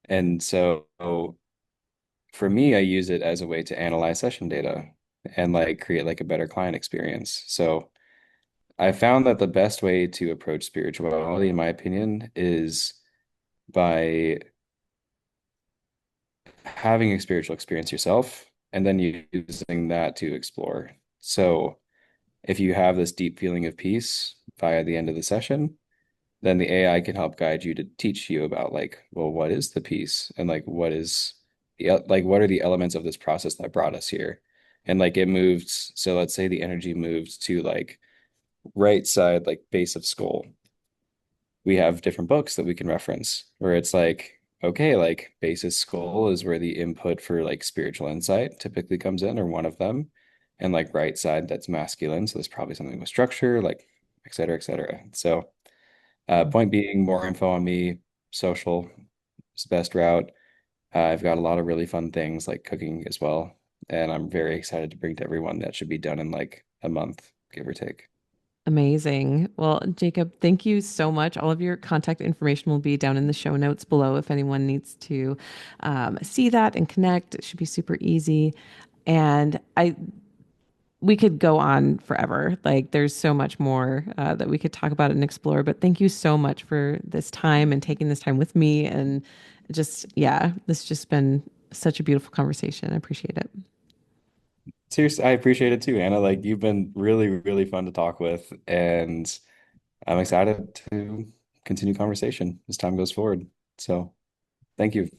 And so for me, I use it as a way to analyze session data and like create like a better client experience. So I found that the best way to approach spirituality, in my opinion, is by having a spiritual experience yourself and then using that to explore. So if you have this deep feeling of peace via the end of the session, then the AI can help guide you to teach you about like, well, what is the peace and like what are the elements of this process that brought us here? And like it moved, so let's say the energy moved to like right side, like base of skull. We have different books that we can reference where it's like, okay, like basis skull is where the input for like spiritual insight typically comes in, or one of them. And like right side, that's masculine. So there's probably something with structure, like et cetera, et cetera. So point being, more info on me, social is the best route. I've got a lot of really fun things like cooking as well. And I'm very excited to bring to everyone that should be done in like a month, give or take. Amazing. Well, Jacob, thank you so much. All of your contact information will be down in the show notes below if anyone needs to see that and connect. It should be super easy. And we could go on forever. Like there's so much more that we could talk about and explore. But thank you so much for this time and taking this time with me. And just, yeah, this has just been such a beautiful conversation. I appreciate it. Seriously, I appreciate it too, Anna. Like you've been really, really fun to talk with, and I'm excited to continue conversation as time goes forward. So thank you.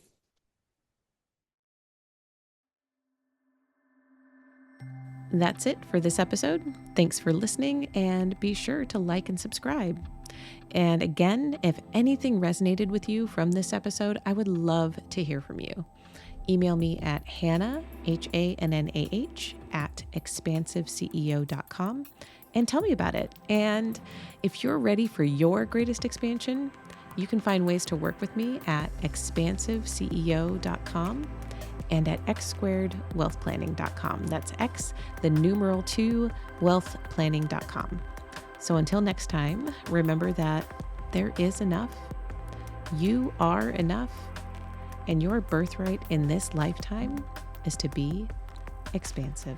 That's it for this episode. Thanks for listening, and be sure to like and subscribe. And again, if anything resonated with you from this episode, I would love to hear from you. Email me at Hannah, HANNAH, at expansiveceo.com and tell me about it. And if you're ready for your greatest expansion, you can find ways to work with me at expansiveceo.com and at x2wealthplanning.com. That's X, the numeral 2, wealthplanning.com. So until next time, remember that there is enough, you are enough, and your birthright in this lifetime is to be expansive.